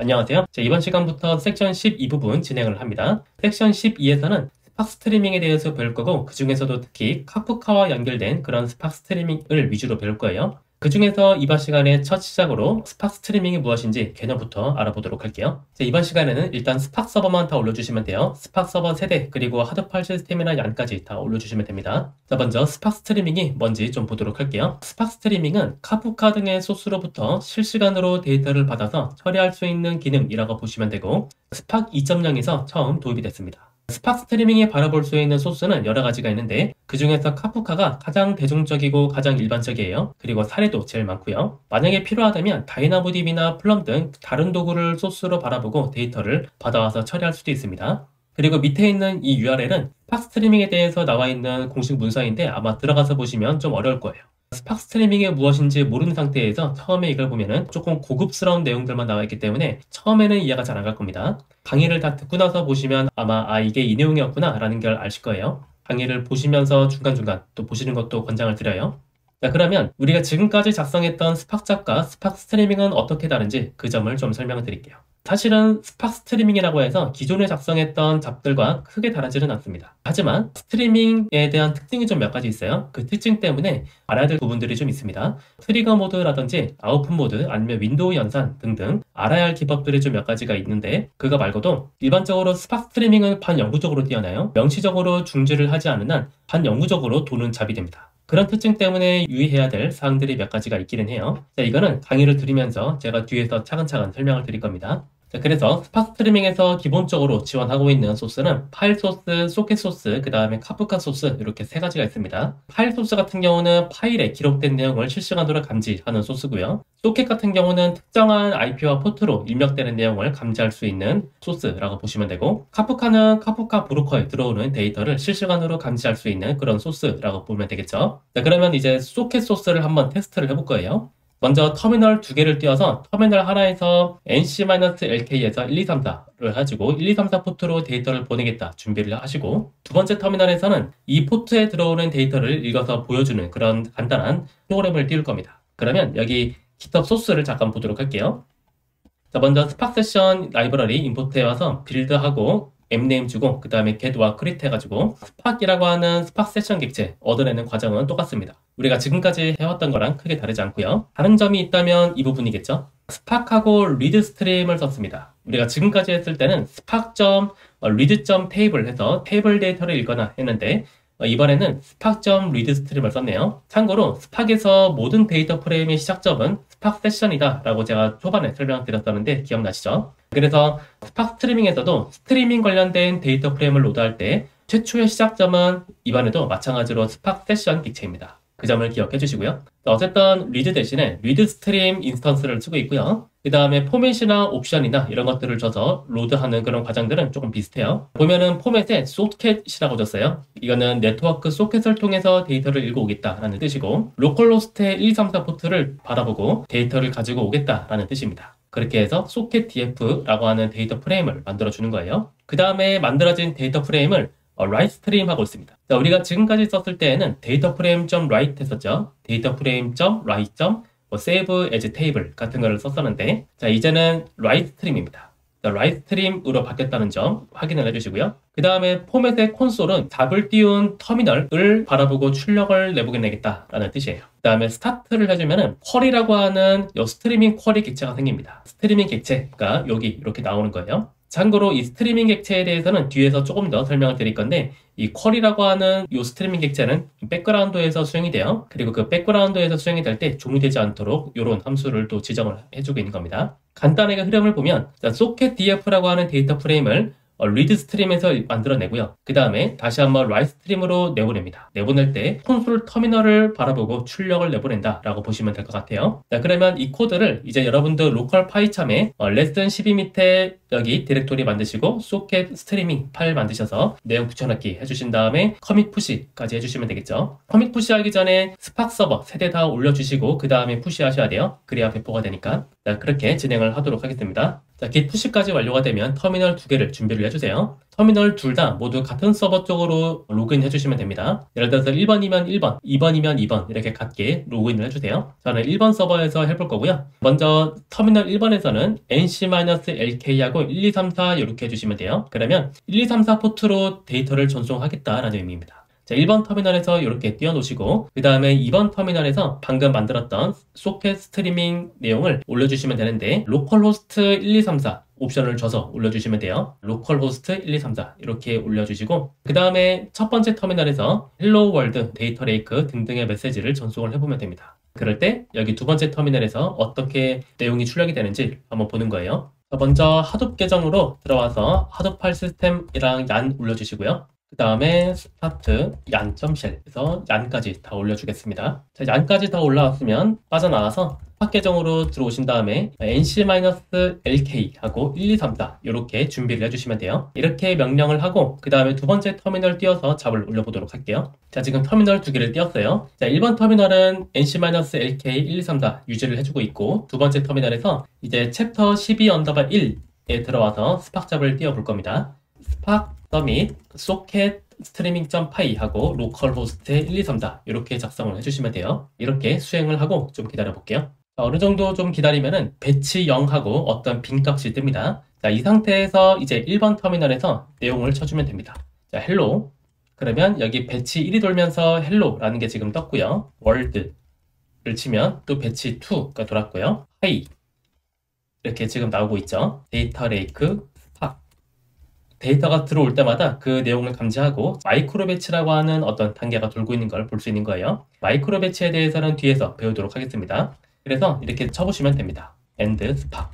안녕하세요. 이번 시간부터 섹션 12 부분 진행을 합니다. 섹션 12에서는 스팍 스트리밍에 대해서 배울 거고, 그 중에서도 특히 카프카와 연결된 그런 스팍 스트리밍을 위주로 배울 거예요. 그 중에서 이번 시간에 첫 시작으로 스팍 스트리밍이 무엇인지 개념부터 알아보도록 할게요. 이번 시간에는 일단 스팍 서버만 다 올려주시면 돼요. 스팍 서버 세대, 그리고 하드 파일 시스템이나 얀까지 다 올려주시면 됩니다. 먼저 스팍 스트리밍이 뭔지 좀 보도록 할게요. 스팍 스트리밍은 카프카 등의 소스로부터 실시간으로 데이터를 받아서 처리할 수 있는 기능이라고 보시면 되고, 스팍 2.0에서 처음 도입이 됐습니다. 스팍 스트리밍이 바라볼 수 있는 소스는 여러 가지가 있는데, 그 중에서 카프카가 가장 대중적이고 가장 일반적이에요. 그리고 사례도 제일 많고요. 만약에 필요하다면 다이나모DB나 플럼 등 다른 도구를 소스로 바라보고 데이터를 받아와서 처리할 수도 있습니다. 그리고 밑에 있는 이 URL은 스팍 스트리밍에 대해서 나와 있는 공식 문서인데, 아마 들어가서 보시면 좀 어려울 거예요. 스팍 스트리밍이 무엇인지 모르는 상태에서 처음에 이걸 보면은 조금 고급스러운 내용들만 나와 있기 때문에 처음에는 이해가 잘 안 갈 겁니다. 강의를 다 듣고 나서 보시면 아마 이게 이 내용이었구나 라는 걸 아실 거예요. 강의를 보시면서 중간중간 또 보시는 것도 권장을 드려요. 자, 그러면 우리가 지금까지 작성했던 스팍잡과 스팍 스트리밍은 어떻게 다른지 그 점을 좀 설명을 드릴게요. 사실은 스팍 스트리밍이라고 해서 기존에 작성했던 잡들과 크게 다르지는 않습니다. 하지만 스트리밍에 대한 특징이 좀 몇 가지 있어요. 그 특징 때문에 알아야 될 부분들이 좀 있습니다. 트리거 모드라든지 아웃풋 모드, 아니면 윈도우 연산 등등 알아야 할 기법들이 좀 몇 가지가 있는데, 그거 말고도 일반적으로 스팍 스트리밍은 반영구적으로 뛰어나요. 명시적으로 중지를 하지 않은 한 반영구적으로 도는 잡이 됩니다. 그런 특징 때문에 유의해야 될 사항들이 몇 가지가 있기는 해요. 이거는 강의를 들으면서 제가 뒤에서 차근차근 설명을 드릴 겁니다. 그래서 스팍 스트리밍에서 기본적으로 지원하고 있는 소스는 파일 소스, 소켓 소스, 그 다음에 카프카 소스, 이렇게 세 가지가 있습니다. 파일 소스 같은 경우는 파일에 기록된 내용을 실시간으로 감지하는 소스고요. 소켓 같은 경우는 특정한 IP와 포트로 입력되는 내용을 감지할 수 있는 소스라고 보시면 되고, 카프카는 카프카 브로커에 들어오는 데이터를 실시간으로 감지할 수 있는 그런 소스라고 보면 되겠죠. 그러면 이제 소켓 소스를 한번 테스트를 해볼 거예요. 먼저 터미널 두 개를 띄워서 터미널 하나에서 nc-lk에서 1, 2, 3, 4를 가지고 1, 2, 3, 4 포트로 데이터를 보내겠다 준비를 하시고, 두 번째 터미널에서는 이 포트에 들어오는 데이터를 읽어서 보여주는 그런 간단한 프로그램을 띄울 겁니다. 그러면 여기 GitHub 소스를 잠깐 보도록 할게요. 먼저 스팍 세션 라이브러리 임포트해 와서 빌드하고 앱네임 주고, 그 다음에 get와 create 해가지고 스팍이라고 하는 스팍 세션 객체 얻어내는 과정은 똑같습니다. 우리가 지금까지 해왔던 거랑 크게 다르지 않고요. 다른 점이 있다면 이 부분이겠죠. 스팍하고 read 스트림을 썼습니다. 우리가 지금까지 했을 때는 spark.read.table 해서 테이블 데이터를 읽거나 했는데, 이번에는 spark.read 스트림을 썼네요. 참고로 스팍에서 모든 데이터 프레임의 시작점은 스팍 세션이다 라고 제가 초반에 설명드렸었는데 기억나시죠? 그래서 스팍 스트리밍에서도 스트리밍 관련된 데이터 프레임을 로드할 때 최초의 시작점은 이번에도 마찬가지로 스팍 세션 객체입니다. 그 점을 기억해 주시고요. 어쨌든 리드 대신에 리드 스트림 인스턴스를 쓰고 있고요. 그 다음에 포맷이나 옵션이나 이런 것들을 줘서 로드하는 그런 과정들은 조금 비슷해요. 보면은 포맷에 소켓이라고 줬어요. 이거는 네트워크 소켓을 통해서 데이터를 읽어 오겠다라는 뜻이고, 로컬호스트의 1, 2, 3, 4 포트를 바라보고 데이터를 가지고 오겠다라는 뜻입니다. 그렇게 해서 소켓 df라고 하는 데이터 프레임을 만들어 주는 거예요. 그 다음에 만들어진 데이터 프레임을 write 스트림 하고 있습니다. 우리가 지금까지 썼을 때에는 데이터 프레임.write 했었죠. 데이터 프레임.write. save as table 같은 거를 썼었는데, 이제는 write 스트림입니다. write 스트림으로 바뀌었다는 점 확인을 해주시고요. 그 다음에 포맷의 콘솔은 답을 띄운 터미널을 바라보고 출력을 내보내겠다라는 뜻이에요. 그 다음에 스타트를 해주면은 쿼리라고 하는 요 스트리밍 쿼리 객체가 생깁니다. 스트리밍 객체가 여기 이렇게 나오는 거예요. 참고로 이 스트리밍 객체에 대해서는 뒤에서 조금 더 설명을 드릴 건데, 이 쿼리라고 하는 이 스트리밍 객체는 백그라운드에서 수행이 돼요. 그리고 그 백그라운드에서 수행이 될 때 종료되지 않도록 이런 함수를 또 지정을 해주고 있는 겁니다. 간단하게 흐름을 보면 socket df라고 하는 데이터 프레임을 read 스트림에서 만들어내고요. 그 다음에 다시 한번 write 스트림으로 내보냅니다. 내보낼 때 콘솔 터미널을 바라보고 출력을 내보낸다 라고 보시면 될 것 같아요. 그러면 이 코드를 이제 여러분들 로컬 파이참에 레슨 12 밑에 여기 디렉토리 만드시고 소켓 스트리밍 파일 만드셔서 내용 붙여넣기 해주신 다음에 커밋 푸시까지 해주시면 되겠죠. 커밋 푸시 하기 전에 스팍 서버 세대 다 올려주시고 그 다음에 푸시 하셔야 돼요. 그래야 배포가 되니까. 그렇게 진행을 하도록 하겠습니다. git 푸시까지 완료가 되면 터미널 두 개를 준비를 해주세요. 터미널 둘 다 모두 같은 서버 쪽으로 로그인 해주시면 됩니다. 예를 들어서 1번이면 1번, 2번이면 2번 이렇게 같게 로그인을 해주세요. 저는 1번 서버에서 해볼 거고요. 먼저 터미널 1번에서는 nc-lk하고 1, 2, 3, 4 이렇게 해주시면 돼요. 그러면 1, 2, 3, 4 포트로 데이터를 전송하겠다라는 의미입니다. 자, 1번 터미널에서 이렇게 띄워놓으시고 그 다음에 2번 터미널에서 방금 만들었던 소켓 스트리밍 내용을 올려주시면 되는데 로컬호스트 1, 2, 3, 4 옵션을 줘서 올려주시면 돼요. 로컬호스트 1, 2, 3, 4 이렇게 올려주시고 그 다음에 첫 번째 터미널에서 헬로 월드, 데이터 레이크 등등의 메시지를 전송을 해보면 됩니다. 그럴 때 여기 두 번째 터미널에서 어떻게 내용이 출력이 되는지 한번 보는 거예요. 먼저 하둡 계정으로 들어와서 하둡 파일 시스템이랑 얀 올려주시고요. 그 다음에 스타트 yan.shell에서 yan까지 다 올려주겠습니다. 자, yan까지 다 올라왔으면 빠져나와서 스팟 계정으로 들어오신 다음에 nc-lk 하고 1, 2, 3, 4 이렇게 준비를 해주시면 돼요. 이렇게 명령을 하고 그 다음에 두 번째 터미널 띄워서 잡을 올려보도록 할게요. 자, 지금 터미널 두 개를 띄웠어요. 자, 1번 터미널은 nc-lk 1, 2, 3, 4 유지를 해주고 있고 두 번째 터미널에서 이제 챕터 12_1에 들어와서 스팍 잡을 띄워볼 겁니다. 스팍 서밋 소켓 스트리밍.py 하고 로컬호스트에 1, 2, 3, 4 이렇게 작성을 해주시면 돼요. 이렇게 수행을 하고 좀 기다려 볼게요. 어느 정도 좀 기다리면은 배치 0하고 어떤 빈 값이 뜹니다. 자, 이 상태에서 이제 1번 터미널에서 내용을 쳐주면 됩니다. 자, 헬로. 그러면 여기 배치 1이 돌면서 헬로라는 게 지금 떴고요. 월드를 치면 또 배치 2가 돌았고요. 하이. 이렇게 지금 나오고 있죠. 데이터 레이크, 스팍. 데이터가 들어올 때마다 그 내용을 감지하고 마이크로 배치라고 하는 어떤 단계가 돌고 있는 걸 볼 수 있는 거예요. 마이크로 배치에 대해서는 뒤에서 배우도록 하겠습니다. 그래서 이렇게 쳐보시면 됩니다. end spark.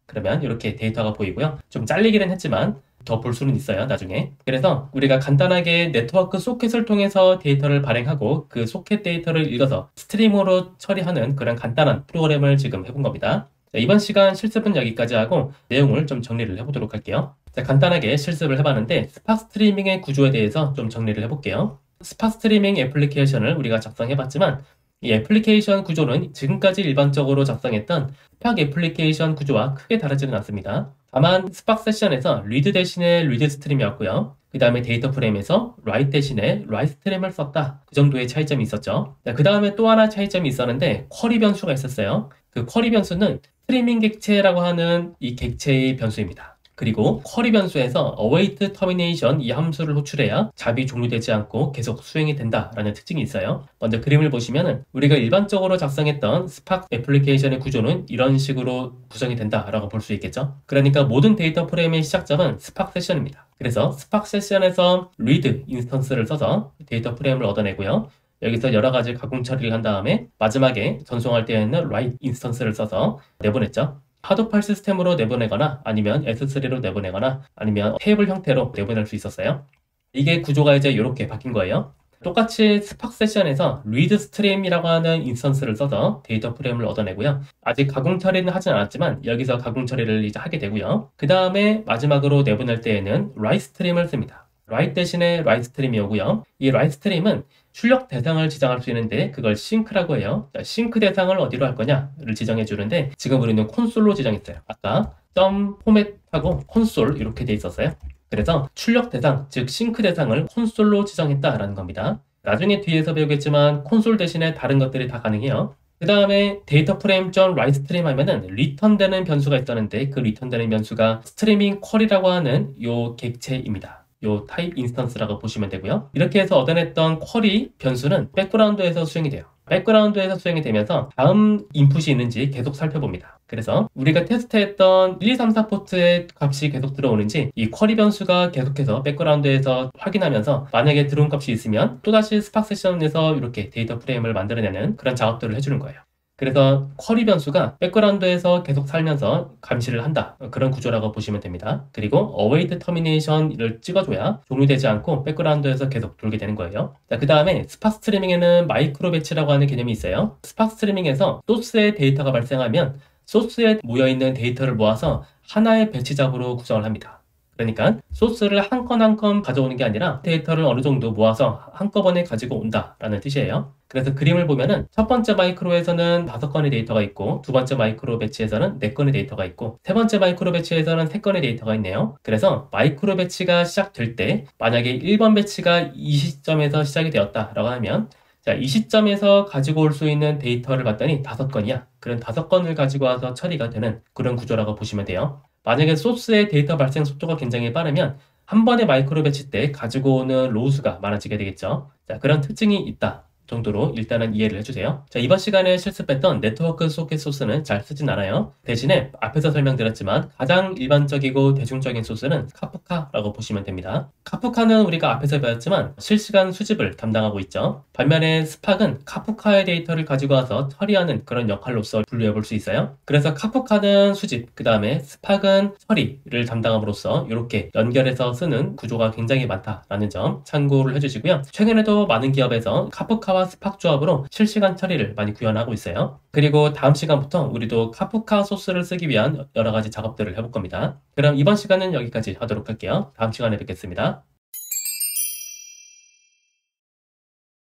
그러면 이렇게 데이터가 보이고요. 좀 잘리기는 했지만 더 볼 수는 있어요, 나중에. 그래서 우리가 간단하게 네트워크 소켓을 통해서 데이터를 발행하고 그 소켓 데이터를 읽어서 스트리머로 처리하는 그런 간단한 프로그램을 지금 해본 겁니다. 자, 이번 시간 실습은 여기까지 하고 내용을 좀 정리를 해보도록 할게요. 자, 간단하게 실습을 해봤는데 스팍 스트리밍의 구조에 대해서 좀 정리를 해볼게요. 스팍 스트리밍 애플리케이션을 우리가 작성해봤지만 이 애플리케이션 구조는 지금까지 일반적으로 작성했던 스팍 애플리케이션 구조와 크게 다르지는 않습니다. 다만 스팍 세션에서 리드 대신에 리드 스트림이었고요. 그 다음에 데이터 프레임에서 라이트 대신에 라이트 스트림을 썼다. 그 정도의 차이점이 있었죠. 그 다음에 또 하나 차이점이 있었는데 쿼리 변수가 있었어요. 그 쿼리 변수는 스트리밍 객체라고 하는 이 객체의 변수입니다. 그리고 쿼리 변수에서 await termination 이 함수를 호출해야 잡이 종료되지 않고 계속 수행이 된다라는 특징이 있어요. 먼저 그림을 보시면은 우리가 일반적으로 작성했던 스팍 애플리케이션의 구조는 이런 식으로 구성이 된다라고 볼 수 있겠죠. 그러니까 모든 데이터 프레임의 시작점은 스팍 세션입니다. 그래서 스팍 세션에서 read 인스턴스를 써서 데이터 프레임을 얻어내고요. 여기서 여러 가지 가공 처리를 한 다음에 마지막에 전송할 때에는 write 인스턴스를 써서 내보냈죠. 하드 파일 시스템으로 내보내거나 아니면 S3로 내보내거나 아니면 테이블 형태로 내보낼 수 있었어요. 이게 구조가 이제 이렇게 바뀐 거예요. 똑같이 스팍 세션에서 read stream이라고 하는 인스턴스를 써서 데이터 프레임을 얻어내고요. 아직 가공 처리는 하진 않았지만 여기서 가공 처리를 이제 하게 되고요. 그 다음에 마지막으로 내보낼 때에는 write stream을 씁니다. write 대신에 write stream이 오고요. 이 write stream은 출력 대상을 지정할 수 있는데 그걸 싱크라고 해요. 자, 싱크 대상을 어디로 할 거냐를 지정해 주는데 지금 우리는 콘솔로 지정했어요. 아까 포맷하고 콘솔 이렇게 돼 있었어요. 그래서 출력 대상, 즉 싱크 대상을 콘솔로 지정했다라는 겁니다. 나중에 뒤에서 배우겠지만 콘솔 대신에 다른 것들이 다 가능해요. 그 다음에 데이터 프레임 write stream 하면은 리턴되는 변수가 있었는데 그 리턴되는 변수가 스트리밍 쿼리라고 하는 요 객체입니다. 요 타입 인스턴스라고 보시면 되고요. 이렇게 해서 얻어냈던 쿼리 변수는 백그라운드에서 수행이 돼요. 백그라운드에서 수행이 되면서 다음 인풋이 있는지 계속 살펴봅니다. 그래서 우리가 테스트했던 1, 2, 3, 4 포트의 값이 계속 들어오는지 이 쿼리 변수가 계속해서 백그라운드에서 확인하면서 만약에 들어온 값이 있으면 또다시 스팍 세션에서 이렇게 데이터 프레임을 만들어내는 그런 작업들을 해주는 거예요. 그래서 쿼리 변수가 백그라운드에서 계속 살면서 감시를 한다. 그런 구조라고 보시면 됩니다. 그리고 await termination을 찍어줘야 종료되지 않고 백그라운드에서 계속 돌게 되는 거예요. 자, 그 다음에 스팍 스트리밍에는 마이크로 배치라고 하는 개념이 있어요. 스팍 스트리밍에서 소스의 데이터가 발생하면 소스에 모여있는 데이터를 모아서 하나의 배치 잡으로 구성을 합니다. 그러니까 소스를 한 건 한 건 가져오는 게 아니라 데이터를 어느 정도 모아서 한꺼번에 가지고 온다라는 뜻이에요. 그래서 그림을 보면은 첫 번째 마이크로에서는 5건의 데이터가 있고, 두 번째 마이크로 배치에서는 4건의 데이터가 있고, 세 번째 마이크로 배치에서는 3건의 데이터가 있네요. 그래서 마이크로 배치가 시작될 때 만약에 1번 배치가 이 시점에서 시작이 되었다라고 하면, 자, 이 시점에서 가지고 올 수 있는 데이터를 봤더니 5건이야. 그런 5건을 가지고 와서 처리가 되는 그런 구조라고 보시면 돼요. 만약에 소스의 데이터 발생 속도가 굉장히 빠르면 한 번의 마이크로 배치 때 가지고 오는 로우수가 많아지게 되겠죠. 자, 그런 특징이 있다 정도로 일단은 이해를 해주세요. 자, 이번 시간에 실습했던 네트워크 소켓 소스는 잘 쓰진 않아요. 대신에 앞에서 설명드렸지만 가장 일반적이고 대중적인 소스는 카프카라고 보시면 됩니다. 카프카는 우리가 앞에서 배웠지만 실시간 수집을 담당하고 있죠. 반면에 스팍은 카프카의 데이터를 가지고 와서 처리하는 그런 역할로서 분류해 볼 수 있어요. 그래서 카프카는 수집, 그 다음에 스팍은 처리를 담당함으로써 이렇게 연결해서 쓰는 구조가 굉장히 많다라는 점 참고를 해주시고요. 최근에도 많은 기업에서 카프카와 스팍 조합으로 실시간 처리를 많이 구현하고 있어요. 그리고 다음 시간부터 우리도 카프카 소스를 쓰기 위한 여러 가지 작업들을 해볼 겁니다. 그럼 이번 시간은 여기까지 하도록 할게요. 다음 시간에 뵙겠습니다.